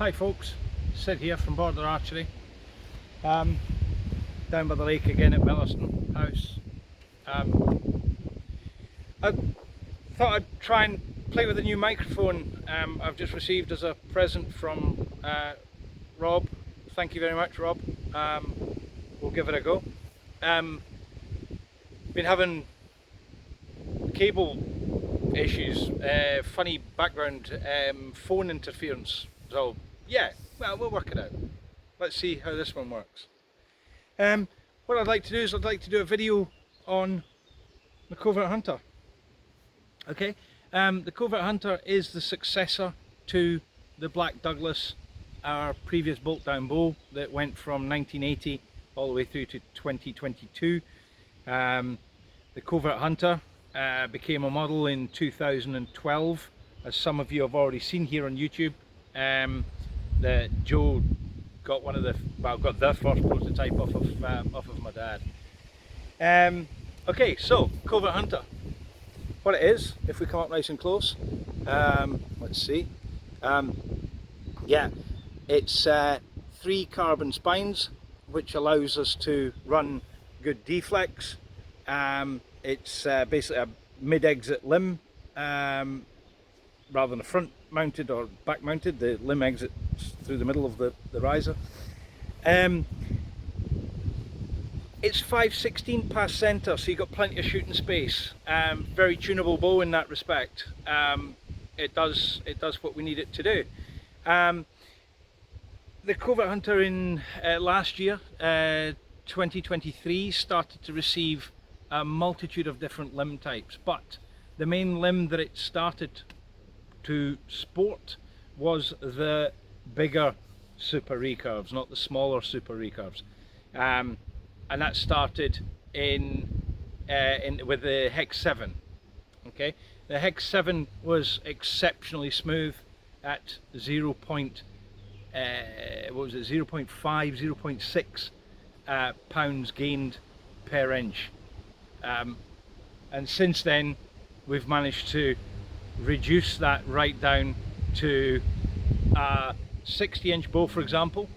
Hi folks, Sid here from Border Archery, down by the lake again at Milliston House. I thought I'd try and play with a new microphone I've just received as a present from Rob. Thank you very much, Rob. We'll give it a go. Been having cable issues, funny background, phone interference, so yeah, well, we'll work it out. Let's see how this one works. What I'd like to do is I'd like to do a video on the Covert Hunter. Okay, the Covert Hunter is the successor to the Black Douglas, our previous bolt down bow that went from 1980 all the way through to 2022. The Covert Hunter became a model in 2012, as some of you have already seen here on YouTube. That Joe got got the first prototype off of my dad. Okay, so Covert Hunter. What it is, if we come up nice and close, let's see. Yeah, it's 3 carbon spines, which allows us to run good deflex. It's basically a mid-exit limb, rather than a front mounted or back mounted. The limb exits through the middle of the riser. It's 5/16 past centre, so you've got plenty of shooting space. Very tunable bow in that respect. It does what we need it to do. The Covert Hunter in last year, 2023, started to receive a multitude of different limb types, but the main limb that it started to sport was the bigger super recurves, not the smaller super recurves. And that started with the Hex9. Okay, the Hex9 was exceptionally smooth at 0.5, 0.6 pounds gained per inch. And since then we've managed to reduce that right down to a 60-inch bow, for example.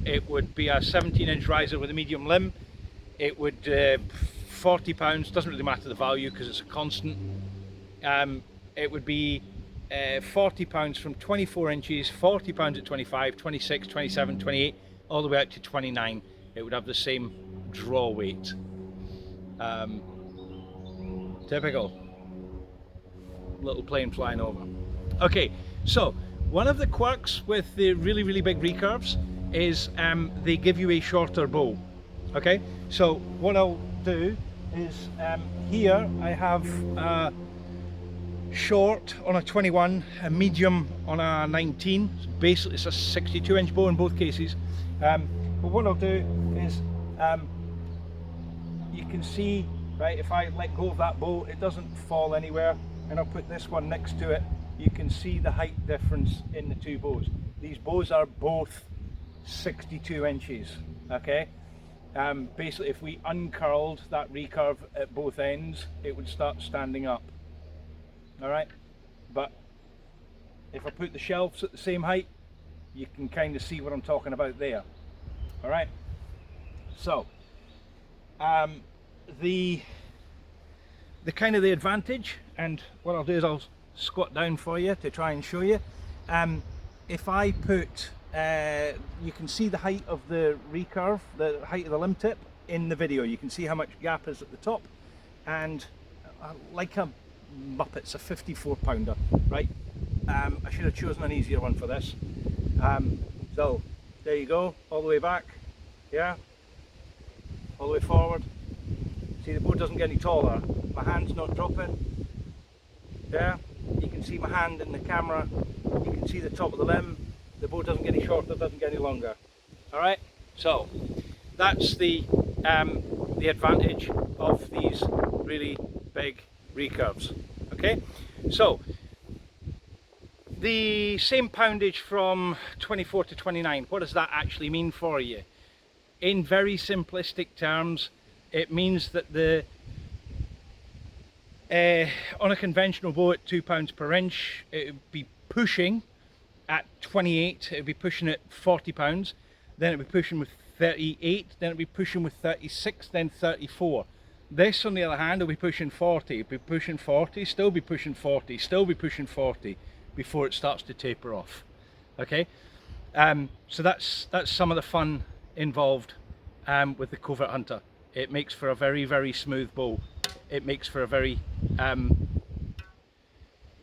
It would be a 17-inch riser with a medium limb. It would 40 pounds, doesn't really matter the value because it's a constant. It would be 40 pounds from 24 inches, 40 pounds at 25, 26, 27, 28, all the way out to 29. It would have the same draw weight. Typical. Little plane flying over. Okay, so one of the quirks with the really big recurves is they give you a shorter bow. Okay, so what I'll do is here I have a short on a 21, a medium on a 19. So basically it's a 62-inch bow in both cases. But what I'll do is you can see, right, if I let go of that bow, it doesn't fall anywhere, and I'll put this one next to it. You can see the height difference in the two bows. These bows are both 62 inches. Okay, basically if we uncurled that recurve at both ends, it would start standing up. All right, but if I put the shelves at the same height, you can kind of see what I'm talking about there. All right, so the kind of the advantage, and what I'll do is I'll squat down for you to try and show you. If I put, you can see the height of the recurve, the height of the limb tip in the video. You can see how much gap is at the top, and like a Muppet's a 54 pounder, right? I should have chosen an easier one for this. So there you go, all the way back, yeah, all the way forward. See, the bow doesn't get any taller. My hand's not dropping. There, you can see my hand in the camera. You can see the top of the limb. The bow doesn't get any shorter, doesn't get any longer. All right, so that's the advantage of these really big recurves. Okay, so the same poundage from 24 to 29. What does that actually mean for you? In very simplistic terms, it means that the on a conventional bow at £2 per inch, it would be pushing at 28, it'd be pushing at 40 pounds, then it'd be pushing with 38, then it'd be pushing with 36, then 34. This, on the other hand, will be pushing 40, it'll be pushing 40, still be pushing 40, still be pushing 40 before it starts to taper off. Okay, so that's some of the fun involved with the Covert Hunter. It makes for a very, very smooth bow. It makes for a very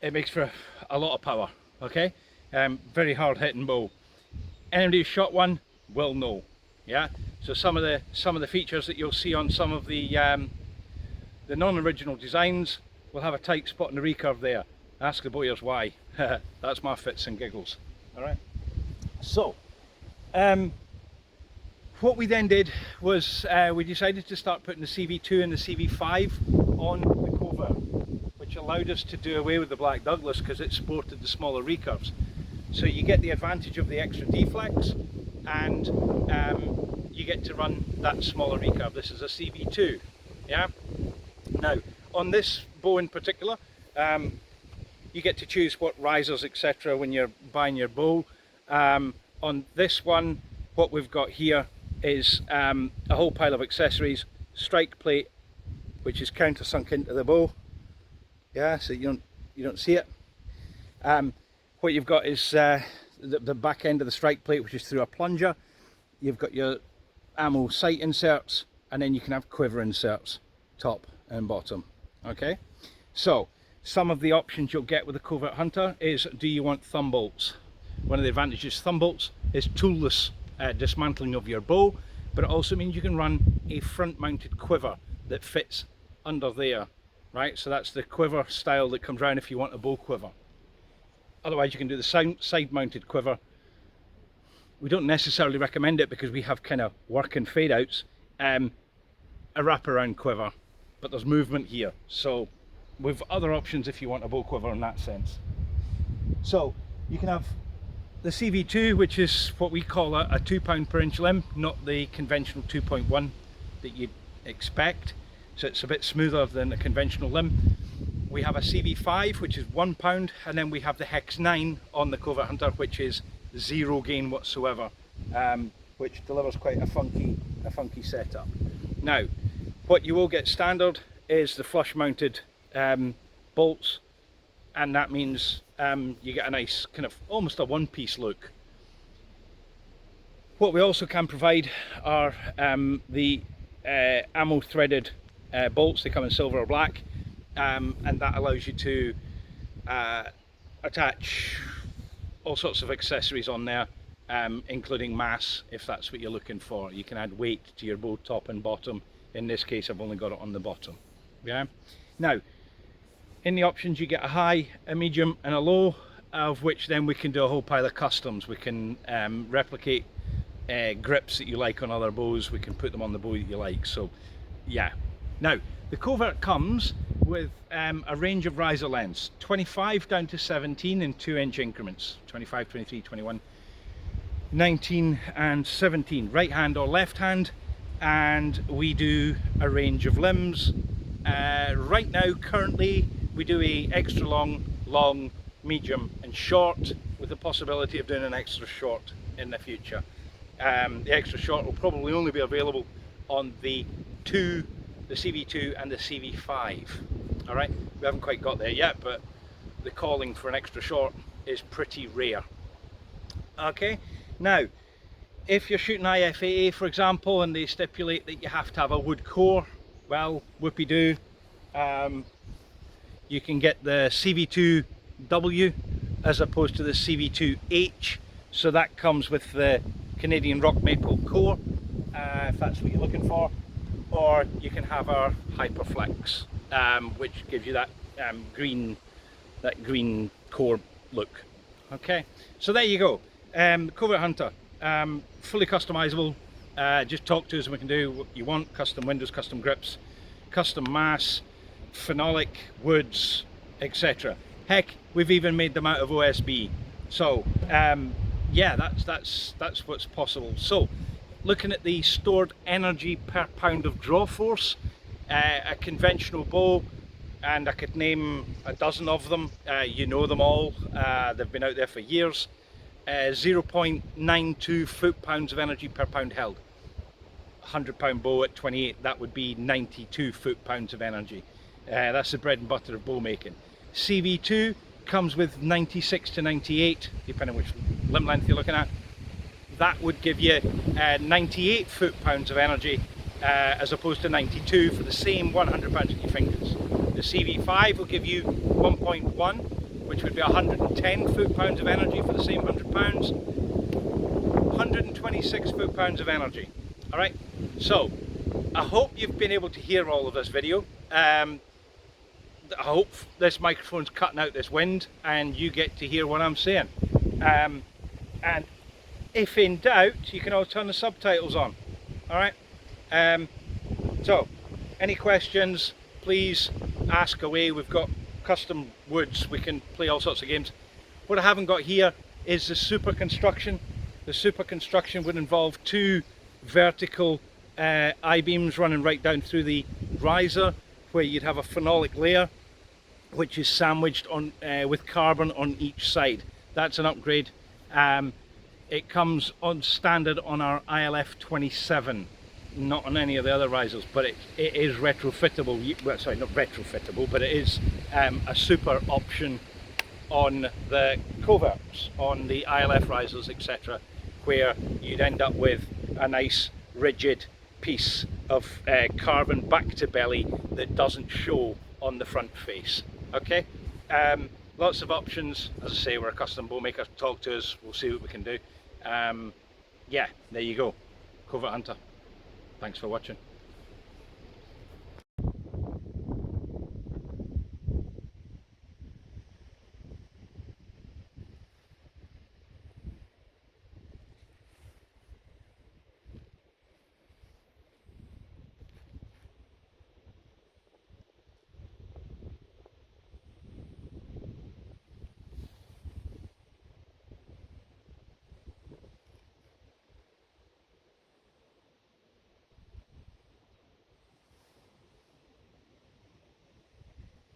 it makes for a lot of power. Okay, very hard hitting bow. Anybody who's shot one will know. Yeah, so some of the features that you'll see on some of the non-original designs will have a tight spot in the recurve there. Ask the bowyers why. That's my fits and giggles. All right. So, what we then did was we decided to start putting the CV2 and the CV5 on the Covert, which allowed us to do away with the Black Douglas because it sported the smaller recurves. So you get the advantage of the extra deflex, and you get to run that smaller recurve. This is a CV2. Yeah. Now, on this bow in particular, you get to choose what risers, etc. when you're buying your bow. On this one, what we've got here is a whole pile of accessories, strike plate, which is countersunk into the bow. Yeah, so you don't see it. What you've got is the back end of the strike plate, which is through a plunger. You've got your ammo sight inserts, and then you can have quiver inserts, top and bottom. Okay, so some of the options you'll get with the Covert Hunter is, do you want thumb bolts? One of the advantages of thumb bolts is toolless dismantling of your bow, but it also means you can run a front mounted quiver that fits under there, right? So that's the quiver style that comes around if you want a bow quiver. Otherwise you can do the side mounted quiver. We don't necessarily recommend it because we have kind of working fade outs, a wraparound quiver, but there's movement here, so with other options if you want a bow quiver in that sense. So you can have the CV2, which is what we call a 2 pound per inch limb, not the conventional 2.1 that you'd expect, so it's a bit smoother than a conventional limb. We have a CV5, which is 1 pound, and then we have the Hex9 on the Covert Hunter, which is 0 gain whatsoever, which delivers quite a funky setup. Now, what you will get standard is the flush mounted bolts, and that means you get a nice kind of almost a one-piece look. What we also can provide are the ammo threaded bolts. They come in silver or black, and that allows you to attach all sorts of accessories on there, including mass if that's what you're looking for. You can add weight to your bow top and bottom. In this case I've only got it on the bottom. Yeah. Now, in the options you get a high, a medium and a low, of which then we can do a whole pile of customs. We can replicate grips that you like on other bows. We can put them on the bow that you like. So yeah. Now the Covert comes with a range of riser lengths, 25 down to 17 in 2-inch increments, 25, 23, 21, 19 and 17, right hand or left hand, and we do a range of limbs. Right now, currently, we do a extra long, long, medium and short, with the possibility of doing an extra short in the future. The extra short will probably only be available on the CV2 and the CV5. All right, we haven't quite got there yet, but the calling for an extra short is pretty rare. Okay, now if you're shooting IFAA, for example, and they stipulate that you have to have a wood core, well, whoopie-doo. You can get the CV2W as opposed to the CV2H, so that comes with the Canadian rock maple core, if that's what you're looking for, or you can have our Hyperflex, which gives you that green core look. Okay, so there you go. Covert Hunter, fully customizable. Just talk to us and we can do what you want. Custom windows, custom grips, custom mass, phenolic, woods, etc. Heck, we've even made them out of OSB. So yeah, that's what's possible. So looking at the stored energy per pound of draw force, a conventional bow, and I could name a dozen of them. You know them all. They've been out there for years. 0.92 foot-pounds of energy per pound held. 100-pound bow at 28, that would be 92 foot-pounds of energy. That's the bread and butter of bow making. CV2 comes with 96 to 98, depending on which limb length you're looking at. That would give you 98 foot-pounds of energy as opposed to 92 for the same 100 pounds in your fingers. The CV5 will give you 1.1, which would be 110 foot-pounds of energy for the same 100 pounds. 126 foot-pounds of energy. All right, so I hope you've been able to hear all of this video. I hope this microphone's cutting out this wind and you get to hear what I'm saying. And if in doubt, you can always turn the subtitles on. All right. So, any questions, please ask away. We've got custom woods. We can play all sorts of games. What I haven't got here is the super construction. The super construction would involve two vertical I-beams running right down through the riser, where you'd have a phenolic layer which is sandwiched on with carbon on each side. That's an upgrade. It comes on standard on our ILF 27, not on any of the other risers, but it is retrofittable. Well, sorry, not retrofittable, but it is a super option on the coverts, on the ILF risers, etc., where you'd end up with a nice rigid piece of carbon back to belly that doesn't show on the front face. Okay, lots of options. As I say, we're a custom bow maker. Talk to us, we'll see what we can do. Yeah, there you go. Covert Hunter. Thanks for watching.